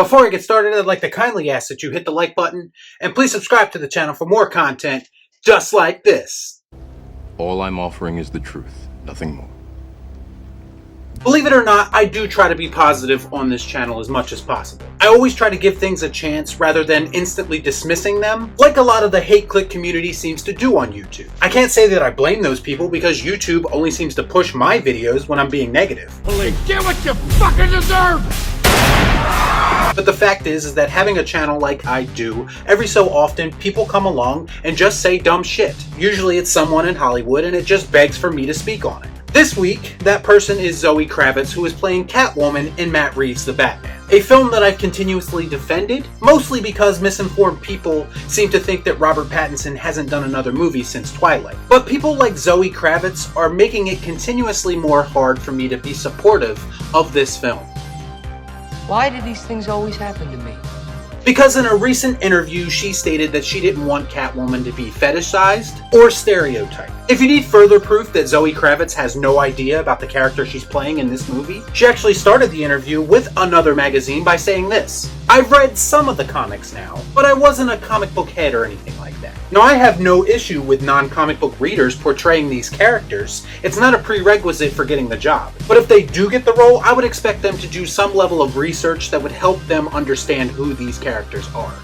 Before I get started, I'd like to kindly ask that you hit the like button, and please subscribe to the channel for more content just like this. All I'm offering is the truth, nothing more. Believe it or not, I do try to be positive on this channel as much as possible. I always try to give things a chance rather than instantly dismissing them, like a lot of the hate click community seems to do on YouTube. I can't say that I blame those people because YouTube only seems to push my videos when I'm being negative. Get what you fucking deserve! But the fact is that having a channel like I do, every so often people come along and just say dumb shit. Usually it's someone in Hollywood and it just begs for me to speak on it. This week, that person is Zoe Kravitz, who is playing Catwoman in Matt Reeves' The Batman. A film that I've continuously defended, mostly because misinformed people seem to think that Robert Pattinson hasn't done another movie since Twilight. But people like Zoe Kravitz are making it continuously more hard for me to be supportive of this film. Why do these things always happen to me? Because in a recent interview, she stated that she didn't want Catwoman to be fetishized or stereotyped. If you need further proof that Zoe Kravitz has no idea about the character she's playing in this movie, she actually started the interview with another magazine by saying this: "I've read some of the comics now, but I wasn't a comic book head or anything like that." Now, I have no issue with non-comic book readers portraying these characters. It's not a prerequisite for getting the job. But if they do get the role, I would expect them to do some level of research that would help them understand who these characters are.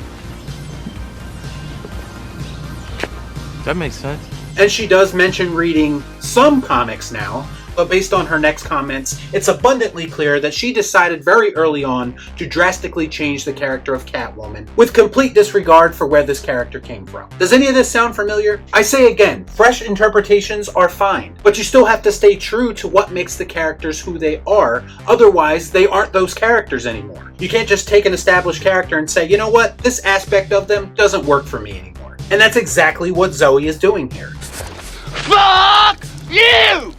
That makes sense. And she does mention reading some comics now, but based on her next comments, it's abundantly clear that she decided very early on to drastically change the character of Catwoman, with complete disregard for where this character came from. Does any of this sound familiar? I say again, fresh interpretations are fine, but you still have to stay true to what makes the characters who they are, otherwise they aren't those characters anymore. You can't just take an established character and say, you know what, this aspect of them doesn't work for me anymore. And that's exactly what Zoe is doing here. Fuck you!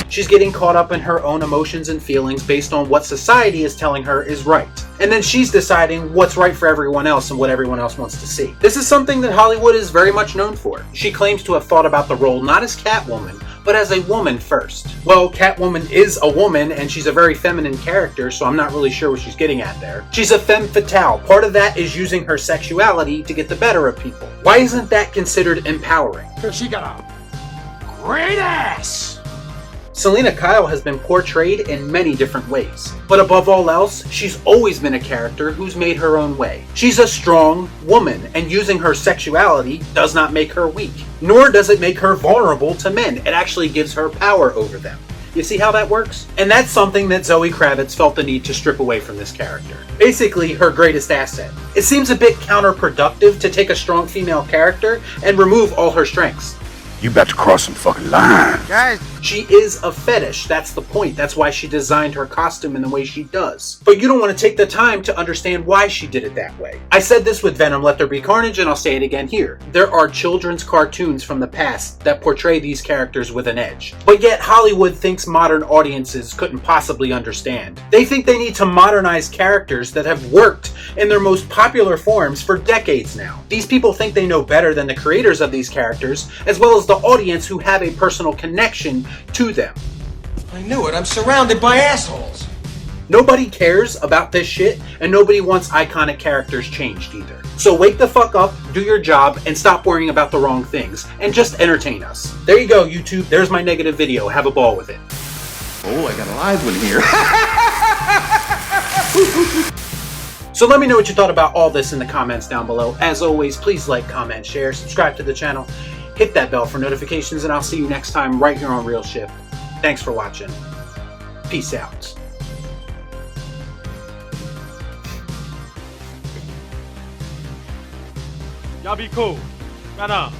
She's getting caught up in her own emotions and feelings based on what society is telling her is right. And then she's deciding what's right for everyone else and what everyone else wants to see. This is something that Hollywood is very much known for. She claims to have thought about the role not as Catwoman, but as a woman first. Well, Catwoman is a woman and she's a very feminine character, so I'm not really sure what she's getting at there. She's a femme fatale. Part of that is using her sexuality to get the better of people. Why isn't that considered empowering? Because she got a great ass! Selena Kyle has been portrayed in many different ways, but above all else, she's always been a character who's made her own way. She's a strong woman, and using her sexuality does not make her weak, nor does it make her vulnerable to men. It actually gives her power over them. You see how that works? And that's something that Zoe Kravitz felt the need to strip away from this character. Basically, her greatest asset. It seems a bit counterproductive to take a strong female character and remove all her strengths. You about to cross some fucking lines. Guys, she is a fetish, that's the point. That's why she designed her costume in the way she does. But you don't want to take the time to understand why she did it that way. I said this with Venom Let There Be Carnage, and I'll say it again here. There are children's cartoons from the past that portray these characters with an edge. But yet Hollywood thinks modern audiences couldn't possibly understand. They think they need to modernize characters that have worked in their most popular forms for decades now. These people think they know better than the creators of these characters, as well as the audience who have a personal connection to them. I knew it. I'm surrounded by assholes. Nobody cares about this shit, and nobody wants iconic characters changed either. So wake the fuck up, do your job, and stop worrying about the wrong things, and just entertain us. There you go, YouTube. There's my negative video. Have a ball with it. Oh, I got a live one here. So let me know what you thought about all this in the comments down below. As always, please like, comment, share, subscribe to the channel, hit that bell for notifications, and I'll see you next time right here on Real Shift. Thanks for watching. Peace out. Y'all be cool. Right on.